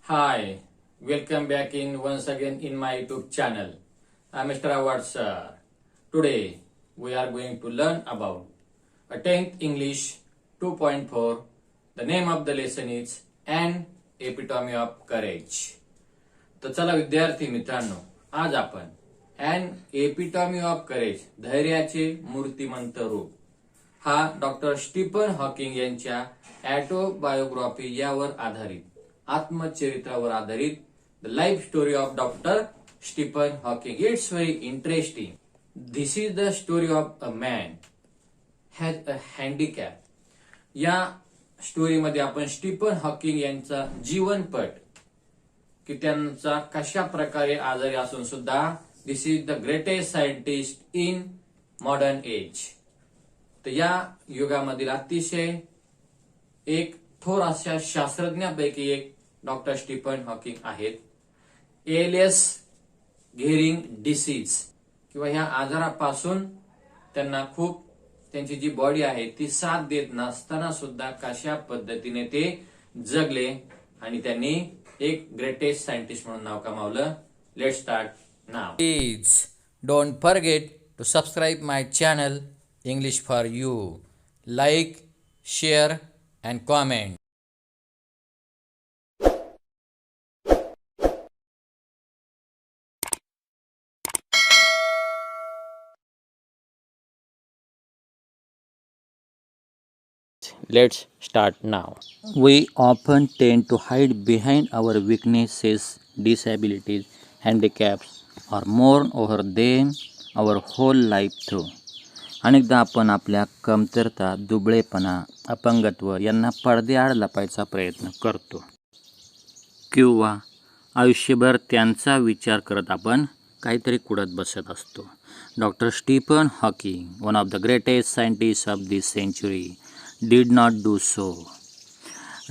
Hi, welcome back in once again in my YouTube channel. I'm Mr. Avhad Sir. Today we are going to learn about a 10th English 2.4. The name of the lesson is An Epitome of Courage. तर चला विद्यार्थी मित्रांनो, आज आपण An Epitome of Courage धैर्याचे मूर्तिमंत रूप हा doctor Stephen Hawking यांच्या ऑटोबायोग्राफी यावर आधारित आत्मचरित्रावर आधारित the life story of doctor Stephen Hawking. It's very interesting. This is the story of a man has a handicap. या स्टोरीमध्ये आपण स्टीफन हॉकिंग यांचा जीवनपट की त्यांचा कशा प्रकारे आजारी असून सुद्धा this is the greatest scientist in modern age. तर या युगामधील अतिशय एक थोर अशा शास्त्रज्ञापैकी एक डॉक्टर स्टीफन हॉकिंग आहेत. एलियस घेरिंग डिसीज किंवा ह्या आजारापासून त्यांना खूप त्यांची जी बॉडी आहे ती साथ देत नसताना सुद्धा कशा पद्धतीने ते जगले आणि त्यांनी एक ग्रेटेस्ट सायंटिस्ट म्हणून नाव कमावलं. Let's start now. Please don't forget to subscribe my channel English for you. Like, share and comment. Let's start now. We often tend to hide behind our weaknesses, disabilities, handicaps, or mourn over them our whole life through. अनेकदा आपण आपल्या कमतरता, दुबळेपणा, अपंगत्व यांना पडद्याआड लपायचा प्रयत्न करतो किंवा आयुष्यभर त्यांचा विचार करत आपण काहीतरी कुडत बसत असतो. Doctor Stephen Hawking, one of the greatest scientist of this century, did not do so.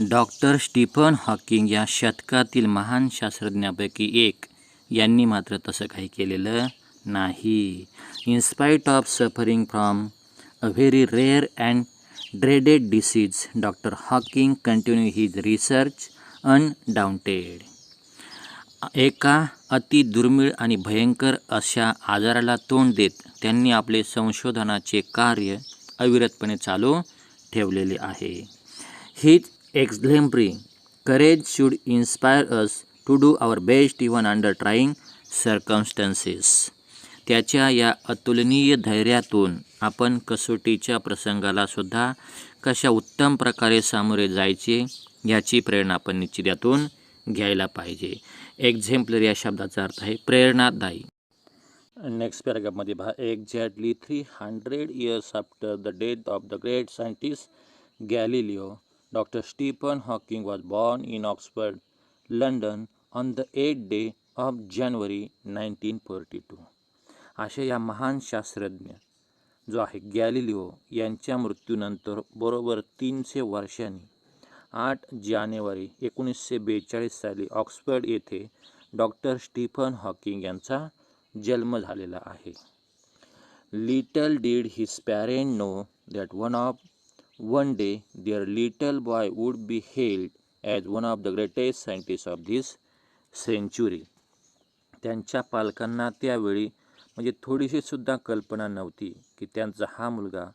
Doctor Stephen Hawking या शतकातील महान शास्त्रज्ञापैकी एक यांनी मात्र तसं काही केलेलं नाही. In spite of suffering from a very rare and dreaded disease, doctor Hawking continue his research undaunted. एका अति दुर्मिळ आणि भयंकर अशा आजाराला तोंड देत त्यांनी आपले संशोधनाचे कार्य अविरतपणे चालू ठेवलेले आहे. His exemplary courage should inspire us to do our best even under trying circumstances. त्याच्या या अतुलनीय धैर्यातून आपण कसोटीच्या प्रसंगाला सुद्धा कशा उत्तम प्रकारे सामोरे जायचे याची प्रेरणा आपण निश्चित यातून घ्यायला पाहिजे. एक्झम्प्लरी या शब्दाचा अर्थ आहे प्रेरणादायी. नेक्स्ट पॅराग्राफमध्ये पहा. Exactly 300 years after the death of the great scientist Galileo, doctor Stephen Hawking was born in Oxford, London on the 8th day of January 1942. अशा या महान शास्त्रज्ञ जो आहे गॅलिलिओ यांच्या मृत्यूनंतर बरोबर 300 वर्षांनी 8 जानेवारी 1942 साली ऑक्सफर्ड येथे डॉक्टर स्टीफन हॉकिंग यांचा जन्म झालेला आहे. Little did his parent know that one day their little boy would be held as one of the greatest scientist of this century. त्यांच्या पालकांना त्यावेळी म्हणजे थोडीशी सुद्धा कल्पना नव्हती की त्यांचा हा मुलगा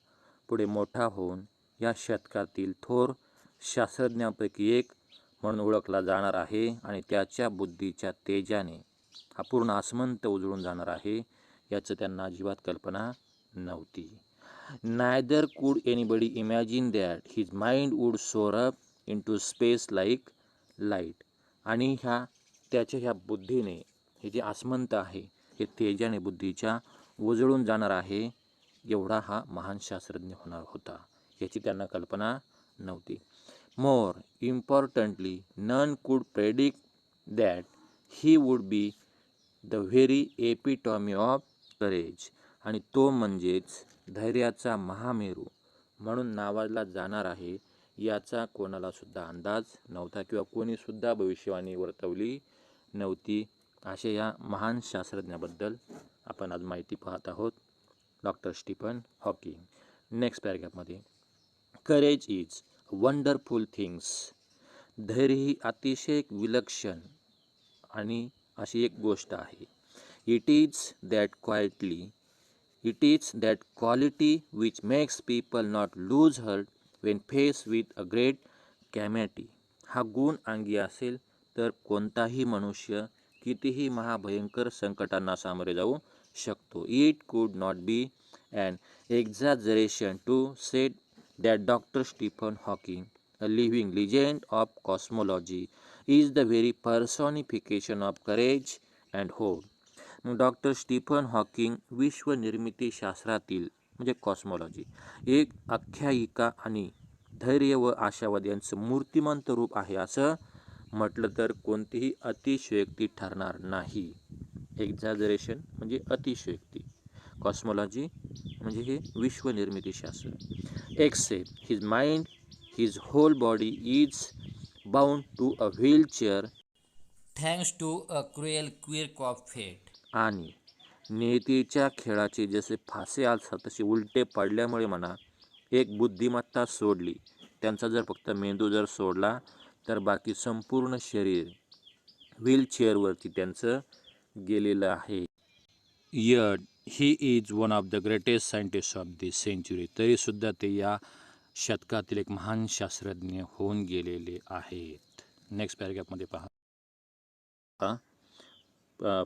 पुढे मोठा होऊन या शतकातील थोर शास्त्रज्ञांपैकी एक म्हणून ओळखला जाणार आहे आणि त्याच्या बुद्धीच्या तेजाने हा पूर्ण आसमंत उजळून जाणार आहे याचं त्यांना अजिबात कल्पना नव्हती. Neither could anybody imagine that his mind would soar up into space like light. आणि त्याच्या ह्या बुद्धीने हे जे आसमंत आहे हे तेजाने बुद्धीच्या उजळून जाणार आहे एवढा हा महान शास्त्रज्ञ होणार होता याची त्यांना कल्पना नव्हती. More importantly none could predict that he would be the very epitome of courage. आणि तो म्हणजेच धैर्याचा महामेरू म्हणून नावाजला जाणार आहे याचा कोणाला सुद्धा अंदाज नव्हता किंवा कोणीसुद्धा भविष्यवाणी वर्तवली नव्हती. अशा या महान शास्त्रज्ञाबद्दल आपण आज माहिती पाहत आहोत. Doctor Stephen Hawking. नेक्स्ट पॅराग्राफमध्ये करेज इज वंडरफुल थिंग्स धैर्य ही अतिशय विलक्षण आणि अशी एक गोष्ट आहे. It is that quality which makes people not lose heart when face with a great calamity. हा गुण अंगी असेल तर कोणताही मनुष्य कितीही महाभयंकर संकटांना सामोरे जाऊ शकतो. इट कुड not be an exaggeration to say that Dr. Stephen Hawking, a living legend of cosmology, is the very personification of courage and hope. Doctor Stephen Hawking विश्वनिर्मिती शास्त्रातील म्हणजे कॉस्मॉलॉजी एक आख्यायिका आणि धैर्य व आशावाद यांचं मूर्तिमंत रूप आहे असं म्हटलं तर कोणतीही अतिशयोक्ती ठरणार नाही. एक्झॅजरेशन म्हणजे अतिशयोक्ती, कॉस्मॉलॉजी म्हणजे हे विश्वनिर्मितीशास्त्र. Except his mind his whole body is bound to a wheelchair thanks to a cruel quirk of fate. आणि नियतीच्या खेळाचे जसे फासे असतात तसे उलटे पडल्यामुळे म्हणा एक बुद्धिमत्ता सोडली, त्यांचा जर फक्त मेंदू जर सोडला तर बाकी संपूर्ण शरीर व्हीलचेअरवरती त्यांचं गेलेलं आहे. Yet he is one of the greatest scientist of this century. तरीसुद्धा ते या शतकातील एक महान शास्त्रज्ञ होऊन गेलेले आहेत. नेक्स्ट पॅराग्राफमध्ये पहा.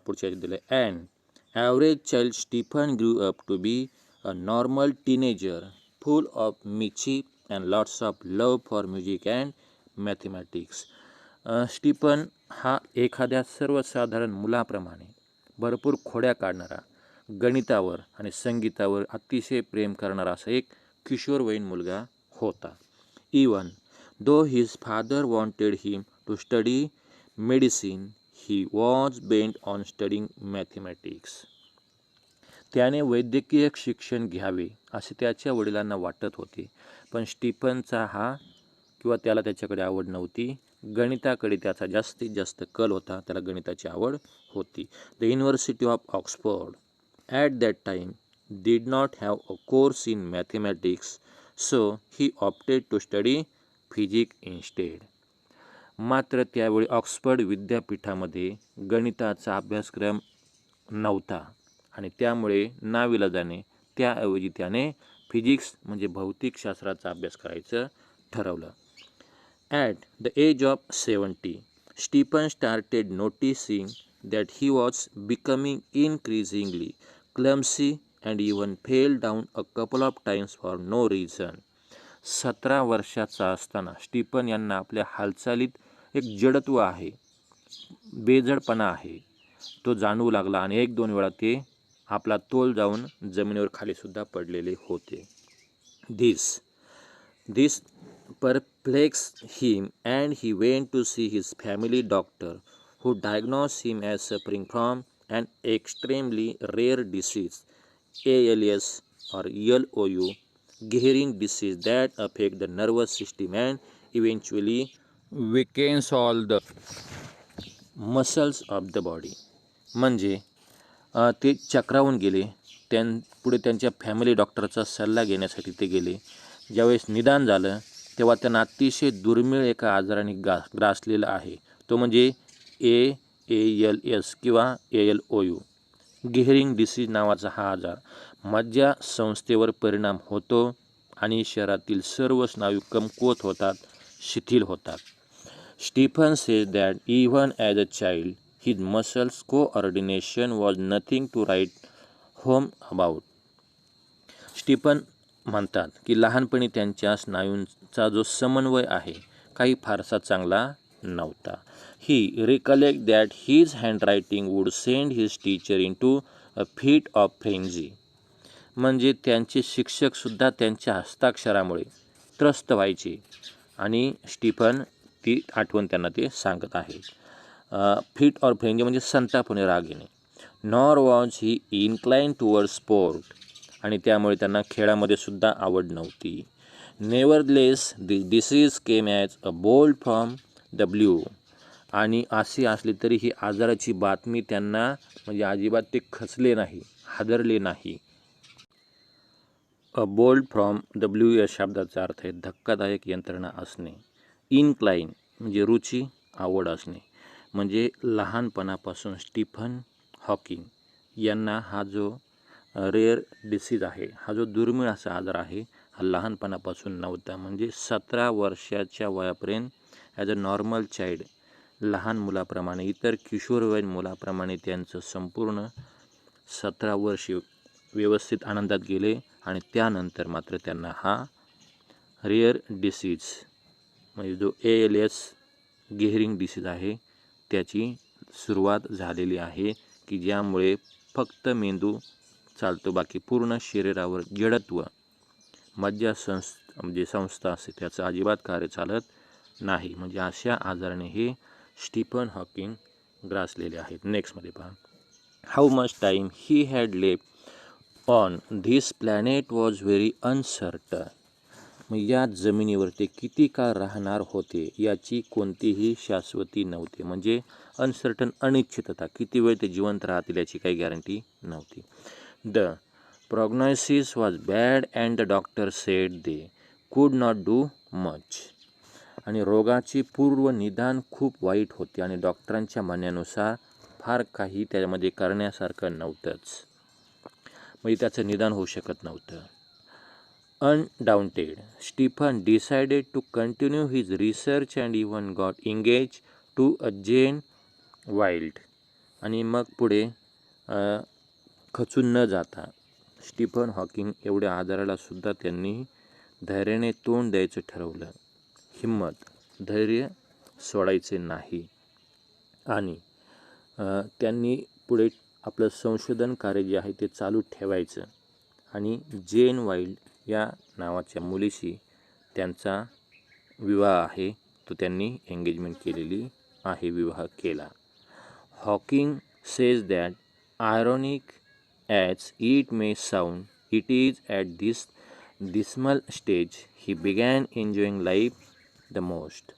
पुढच्या दिले and average child Stephen grew up to be a normal teenager full of mischief and lots of love for music and mathematics. Stephen हा एखाद्या सर्वसाधारण मुलाप्रमाणे भरपूर खोड्या काढणारा, गणितावर आणि संगीतावर अतिशय प्रेम करणारा असा एक किशोरवयीन मुलगा होता. Even though his father wanted him to study medicine he was bent on studying mathematics. त्याने वैद्यकीय शिक्षण घ्यावे असे त्याच्या वडिलांना वाटत होते, पण स्टीफनचा त्याला त्याच्याकडे आवड नव्हती. गणिताकडे त्याचा जास्तीत जास्त कल होता, त्याला गणिताची आवड होती. The university of Oxford at that time did not have a course in mathematics, so he opted to study physics instead. मात्र त्यावेळी ऑक्सफर्ड विद्यापीठामध्ये गणिताचा अभ्यासक्रम नव्हता आणि त्यामुळे नाविलाजाने त्याऐवजी त्याने फिजिक्स म्हणजे भौतिकशास्त्राचा अभ्यास करायचं ठरवलं. At the age of 70, Stephen started noticing that he was becoming increasingly clumsy and even fell down a couple of times for no reason. 17 वर्षाचा असताना स्टीफन यांना आपल्या हालचालीत एक जडत्व आहे, बेजडपणा आहे, तो जाणवू लागला आणि 1-2 वेळा ते आपला तोल जाऊन जमिनीवर खाली सुद्धा पडलेले होते. This perplexed him and he went to see his family doctor, who diagnosed him as suffering from an extremely rare disease, ALS or LOU, gearing disease that affect the nervous system and eventually weakens all the muscles of the body. म्हणजे ते चक्रावून गेले. पुढे त्यांच्या family डॉक्टरचा सल्ला घेण्यासाठी ते गेले. ज्यावेळेस निदान झालं तेव्हा त्यांना अतिशय दुर्मिळ एका आजाराने ग्रासलेला आहे, तो म्हणजे ALS किंवा LOU, गेहरिंग डिसीज नावाचा हा आजार. मज्जा संस्थेवर परिणाम होतो आणि शरीरातील सर्व स्नायू कमकुवत होतात, शिथिल होतात. Stephen says that even as a child his muscles coordination was nothing to write home about. Stephen म्हणतात की लहानपणी त्यांच्या स्नायूंचा जो समन्वय आहे काही फारसा चांगला नव्हता. He recollect that his handwriting would send his teacher into a fit of frenzy. म्हणजे त्यांचे शिक्षकसुद्धा त्यांच्या हस्ताक्षरामुळे त्रस्त व्हायचे आणि स्टीफन ती आठवण त्यांना ते सांगत आहे. फिट ऑर फ्रेंझी म्हणजे संतापणे राग येणे. Nor was he incline toward sport, आणि त्यामुळे त्यांना खेळामध्ये सुद्धा आवड नव्हती. Nevertheless this disease came as a bolt from the blue. आणि अशी असली तरी ही आजाराची बातमी त्यांना म्हणजे अजिबात ते खचले नाही, हादरले नाही. अ बोल्ट फ्रॉम द ब्ल्यू या शब्दाचा अर्थ आहे धक्कादायक यंत्रणा असणे. इन्क्लाइन म्हणजे रुची, आवड असणे. म्हणजे लहानपणापासून स्टीफन हॉकिंग यांना हा जो रेअर डिसीज आहे, हा जो दुर्मिळ असा आजार आहे, हा लहानपणापासून नव्हता. म्हणजे 17 वर्षाच्या वयापर्यंत ॲज अ नॉर्मल चाइल्ड, लहान मुलाप्रमाणे, इतर किशोरवयीन मुलाप्रमाणे त्यांचं संपूर्ण 17 वर्ष व्यवस्थित आनंदात गेले आणि त्यानंतर मात्र त्यांना हा रेअर डिसीज म्हणजे जो ALS गेहरिंग डिसीज आहे त्याची सुरुवात झालेली आहे, की ज्यामुळे फक्त मेंदू चालतो, बाकी पूर्ण शरीरावर जडत्व, म्हणजे संस्था असते त्याचं अजिबात कार्य चालत नाही. म्हणजे अशा आजाराने हे स्टीफन हॉकिंग ग्रासलेले आहेत. नेक्स्टमध्ये पहा, how much time he had lived on this planet was very uncertain. मग या जमिनीवर ते किती काळ राहणार होते याची कोणतीही शाश्वती नव्हती. म्हणजे अनसर्टन, अनिश्चितता, किती वेळ ते जिवंत राहतील याची काही गॅरंटी नव्हती. The prognosis was bad and the doctor said they could not do much. आणि रोगाचे पूर्व निदान खूप वाईट होते आणि डॉक्टरांच्या म्हणण्यानुसार फार काही त्यामध्ये करण्यासारखं नव्हतंच. म्हणजे त्याचं निदान होऊ शकत नव्हतं. Undaunted, Stephen decided to continue his research and even got engaged to a Jane Wild. आणि मग पुढे खचून न जाता स्टीफन हॉकिंग एवढ्या आजाराला सुद्धा त्यांनी धैर्याने तोंड द्यायचं ठरवलं. हिम्मत, धैर्य सोडायचे नाही. आणि त्यांनी पुढे आपलं संशोधन कार्य जे आहे ते चालू ठेवायचं आणि जेन वाईल्ड या नावाच्या मुलीशी त्यांचा विवाह आहे तो त्यांनी एंगेजमेंट केलेली आहे, विवाह केला. Hawking says that ironic as it may sound it is at this dismal stage he begin enjoying life the most.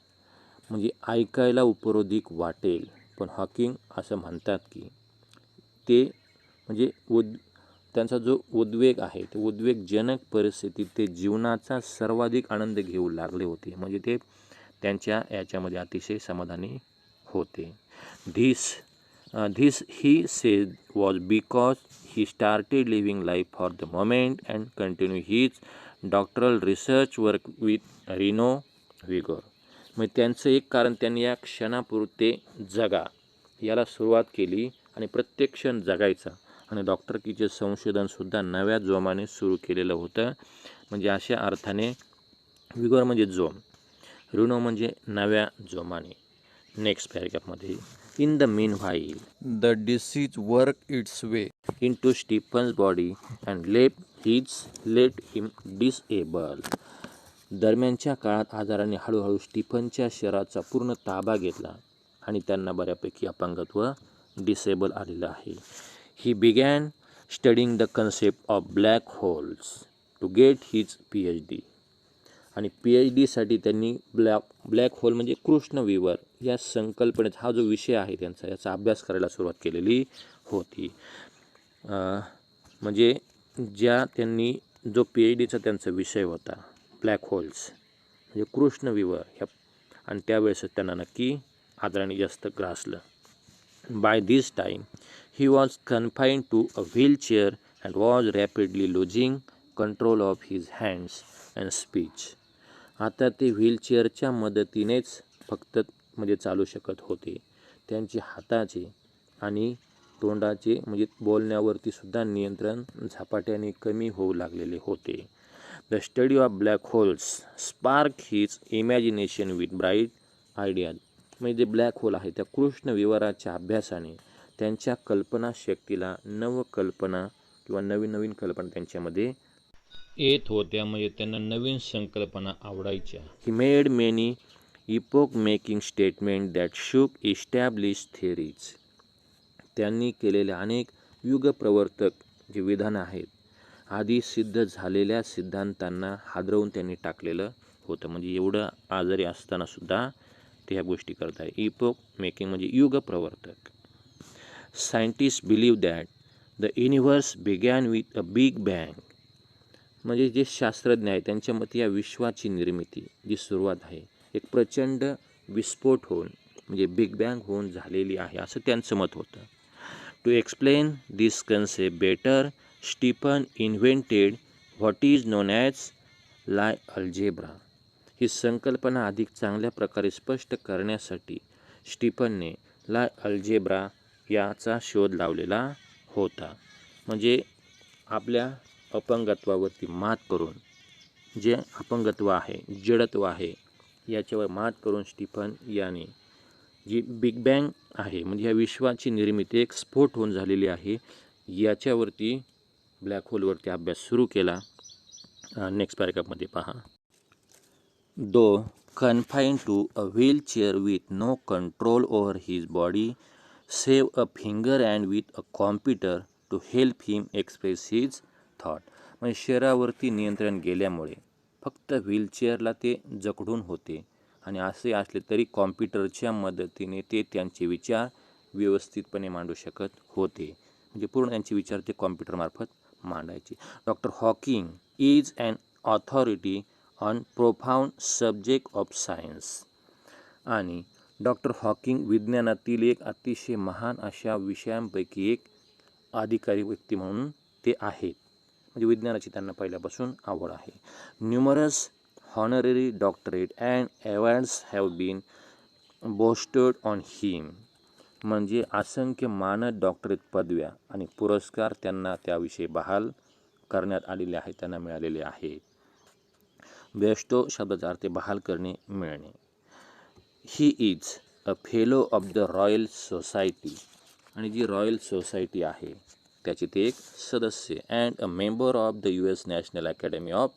म्हणजे ऐकायला उपरोधिक वाटेल, पण हॉकिंग असं म्हणतात की ते म्हणजे त्यांचा जो उद्वेग आहे ते उद्वेगजनक परिस्थितीत ते जीवनाचा सर्वाधिक आनंद घेऊ लागले होते. म्हणजे ते त्यांच्या याच्यामध्ये अतिशय समाधानी होते. This he said was because he started living life for the moment and continue his doctoral research work with renewed vigour. मग त्यांचं एक कारण, त्यांनी या क्षणापुरते जगा याला सुरुवात केली आणि प्रत्येक क्षण जगायचा आणि डॉक्टरकीचे संशोधनसुद्धा नव्या जोमाने सुरू केलेलं होतं. म्हणजे अशा अर्थाने विगोर म्हणजे जोम, रिनो म्हणजे नव्या जोमाने. नेक्स्ट पॅरेग्राफमध्ये, in the meanwhile the disease work its way into Stephen's body and let him disable. दरम्यानच्या काळात आजाराने हळूहळू स्टीफनच्या शरीराचा पूर्ण ताबा घेतला आणि त्यांना बऱ्यापैकी अपंगत्व, डिसेबल आलेलं आहे. He began studying the concept of black holes to get his PhD. आणि PhDसाठी त्यांनी ब्लॅक होल म्हणजे कृष्णविवर या संकल्पनेत, हा जो विषय आहे त्यांचा, याचा अभ्यास करायला सुरुवात केलेली होती. म्हणजे त्यांनी जो PhDचा त्यांचा विषय होता ब्लॅक होल्स म्हणजे कृष्णविवर ह्या, आणि त्यावेळेस त्यांना नक्की आजाराने जास्त ग्रासलं. By this time he was confined to a wheelchair and was rapidly losing control of his hands and speech. आता ते व्हीलचेअरच्या मदतीनेच फक्त म्हणजे चालू शकत होते. त्यांचे हाताचे आणि तोंडाचे म्हणजे बोलण्यावरती सुद्धा नियंत्रण झपाट्याने कमी होऊ लागलेले होते. The study of black holes spark his imagination with bright ideas. म्हणजे जे ब्लॅक होल आहे त्या कृष्णविवराच्या अभ्यासाने त्यांच्या कल्पनाशक्तीला नवकल्पना किंवा नवीन कल्पना त्यांच्यामध्ये येत होत्या. म्हणजे त्यांना नवीन संकल्पना आवडायच्या. He made many epoch making statement that shook establish theories. त्यांनी केलेले अनेक युगप्रवर्तक जे विधानं आहेत, आधी सिद्ध झालेल्या सिद्धांतांना हादरवून त्यांनी टाकलेलं होतं. म्हणजे एवढं आजारी असताना सुद्धा ते ह्या गोष्टी करत आहे. इपोक मेकिंग म्हणजे युगप्रवर्तक. Scientist believe that the universe began with a big bang. म्हणजे जे शास्त्रज्ञ आहेत त्यांच्या मते या विश्वाची निर्मिती जी सुरुवात आहे एक प्रचंड विस्फोट होऊन म्हणजे बिग बँग होऊन झालेली आहे असं त्यांचं मत होतं. To explain this concept better, Stephen invented what is known as Lie algebra. ही संकल्पना अधिक चांगल्या प्रकारे स्पष्ट करण्यासाठी स्टीफनने लाय अल्जेब्रा याचा शोध लावलेला होता. म्हणजे आपल्या अपंगत्वावरती मात करून, जे अपंगत्व आहे, जडत्व आहे, याच्यावर मात करून स्टीफन याने जी बिग बँग आहे म्हणजे या विश्वाची निर्मिती एक स्फोट होऊन झालेली आहे याच्यावरती, ब्लॅक होलवरती अभ्यास सुरू केला. नेक्स्ट पॅराग्राफमध्ये पहा. Though confine to a wheelchair with no control over his body save a finger and with a computer to help him express his thought. म्हणजे शरीरावरती नियंत्रण गेल्यामुळे फक्त व्हीलचेअरला ते जखडून होते आणि असे असले तरी कॉम्प्युटरच्या मदतीने ते त्यांचे विचार व्यवस्थितपणे मांडू शकत होते. म्हणजे पूर्ण त्यांचे विचार ते कॉम्प्युटरमार्फत मांडायचे. Doctor Hawking is an authority on profound subject of science. आणि डॉक्टर हॉकिंग विज्ञानातील एक अतिशय महान अशा विषयांपैकी एक अधिकारी व्यक्ती म्हणून ते आहेत. म्हणजे विज्ञानाची त्यांना पहिल्यापासून आवड आहे. Numerous honorary doctorate and awards have been bestowed on him. म्हणजे असंख्य मानद डॉक्टरेट पदव्या आणि पुरस्कार त्यांना त्याविषयी बहाल करण्यात आलेले आहेत, त्यांना मिळालेले आहेत. बेस्टो शब्दाचा अर्थ बहाल करणे, मिळणे. He is a fellow of the royal society. आणि जी रॉयल सोसायटी आहे त्याचे ते एक सदस्य. And a member of the US national academy of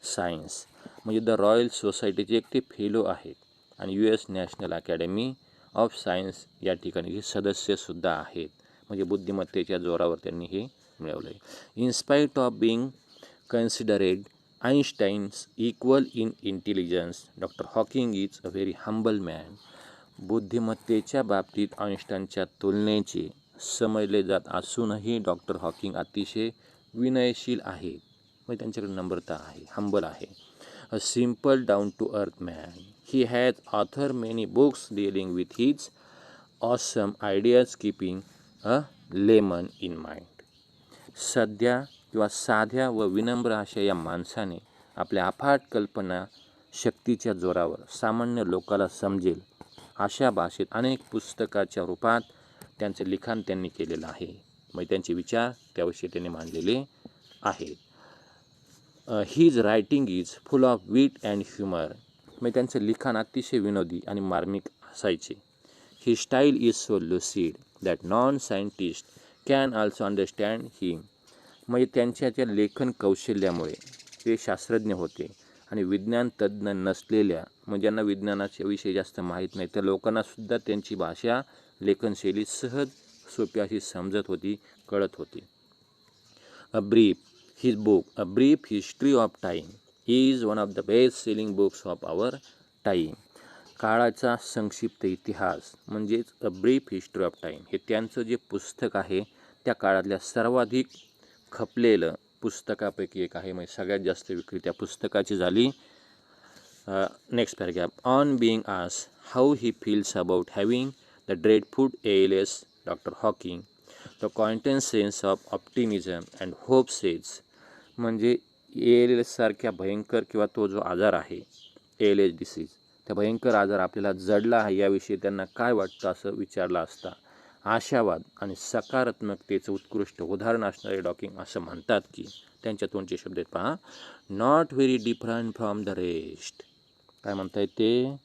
science. म्हणजे द रॉयल सोसायटीचे एक ते फेलो आहेत आणि US national academy of science या ठिकाणी हे सदस्यसुद्धा आहेत. म्हणजे बुद्धिमत्तेच्या जोरावर त्यांनी हे मिळवलं आहे. In spite of being considered Einstein's equal in intelligence, doctor Hawking is a very humble man. बुद्धिमत्तेच्या बाबतीत आईन्स्टाईनच्या तुलनेचे समजले जात असूनही डॉक्टर हॉकिंग अतिशय विनयशील आहे. म्हणजे त्यांच्याकडे नम्रता आहे, हंबल आहे. A simple down to earth man. He has author many books dealing with his awesome ideas keeping a layman in mind. सध्या किंवा साध्या व विनम्र अशा या माणसाने आपल्या अफाट कल्पना शक्तीच्या जोरावर सामान्य लोकाला समजेल अशा भाषेत अनेक पुस्तकाच्या रूपात त्यांचे लिखाण त्यांनी केलेलं आहे. मग त्यांचे विचार त्याविषयी त्यांनी मांडलेले आहेत. His writing is full of wit and humour. मग त्यांचं लिखाण अतिशय विनोदी आणि मार्मिक असायचे. He style is so lucid that non scientist can also understand him. म्हणजे त्यांच्या त्या लेखन कौशल्यामुळे ते शास्त्रज्ञ होते आणि विज्ञान तज्ज्ञ नसलेल्या, म्हणजे ज्यांना विज्ञानाच्या विषयी जास्त माहीत नाही त्या लोकांनासुद्धा त्यांची भाषा, लेखनशैली सहज सोपी अशी समजत होती, कळत होती. A brief history of time is one of the best selling books of our time. काळाचा संक्षिप्त इतिहास म्हणजेच a brief history of time हे त्यांचं जे पुस्तक आहे त्या काळातल्या सर्वाधिक खपलेलं पुस्तकापैकी एक आहे. म्हणजे सगळ्यात जास्त विक्री त्या पुस्तकाची झाली. Next paragraph. On being asked how he feels about having the dreadful ALS, doctor Hawking the quintessence of optimism and hope says. म्हणजे ALS सारख्या भयंकर किंवा तो जो आजार आहे ALS डिसीज, त्या भयंकर आजार आपल्याला जडला आहे याविषयी त्यांना काय वाटतं असं विचारलं असता आशावाद आणि सकारात्मकतेचं उत्कृष्ट उदाहरण असणारे डॉकिंग असं म्हणतात की त्यांच्या तोंडचे शब्द आहेत पहा. Not very different from the rest. काय म्हणताय ते?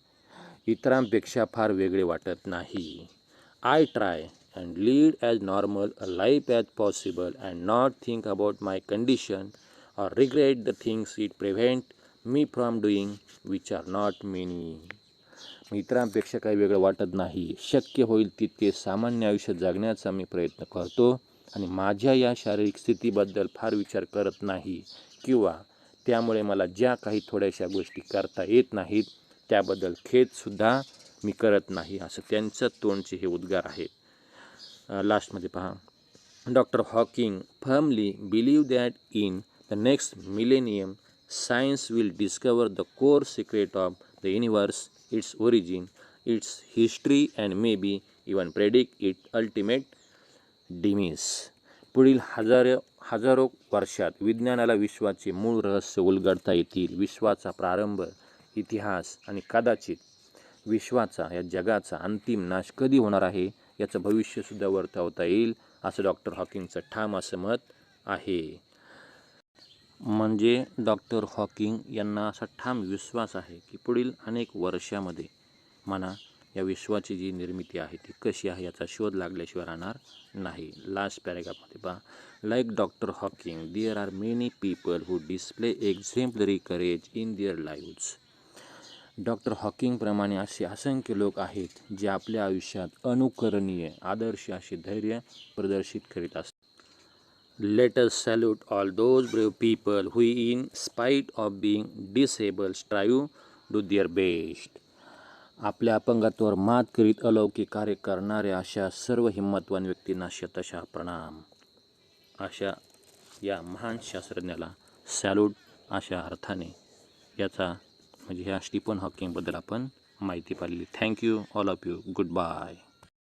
इतरांपेक्षा फार वेगळे वाटत नाही. I try and lead as normal a life as possible and not think about my condition or regret the things it prevent me from doing which are not many. इतरांपेक्षा काही वेगळं वाटत नाही. शक्य होईल तितके सामान्य आयुष्य जगण्याचा मी प्रयत्न करतो आणि माझ्या या शारीरिक स्थितीबद्दल फार विचार करत नाही किंवा त्यामुळे मला ज्या काही थोड्याशा गोष्टी करता येत नाहीत त्याबद्दल खेदसुद्धा मी करत नाही. असं त्यांचं तोंडचे हे उद्गार आहेत. लास्टमध्ये पहा. Doctor Hawking firmly believe that in the next millennium science will discover the core secret of the universe, its origin its history and maybe even predict its ultimate demise. पुढील हजारो वर्षात विज्ञानाला विश्वाचे मूळ रहस्य उलगडता येतील. विश्वाचा प्रारंभ, इतिहास आणि कदाचित विश्वाचा, या जगाचा अंतिम नाश कधी होणार आहे याचं भविष्यसुद्धा वर्तवता येईल, असं डॉक्टर हॉकिंगचं ठाम असं मत आहे. म्हणजे डॉक्टर हॉकिंग यांना असा ठाम विश्वास आहे की पुढील अनेक वर्षामध्ये म्हणा या विश्वाची जी निर्मिती आहे ती कशी आहे याचा शोध लागल्याशिवाय राहणार नाही. लास्ट पॅरेग्राफमध्ये पहा, like doctor Hawking there are many people who display exemplary courage in their lives. Doctor हॉकिंगप्रमाणे असे असंख्य लोक आहेत जे आपल्या आयुष्यात अनुकरणीय आदर्श असे धैर्य प्रदर्शित करीत असतात. Let us salute all those brave people who in spite of being disabled strive to do their best. आपल्या अपंगत्वावर मात करीत अलौकिक कार्य करणाऱ्या अशा सर्व हिंमतवान व्यक्तींना शतशः प्रणाम. अशा या महान शास्त्रज्ञाला सॅल्यूट अशा अर्थाने याचा म्हणजे ह्या स्टीफन हॉकिंगबद्दल आपण माहिती पाहिली. Thank you all of you. Good bye.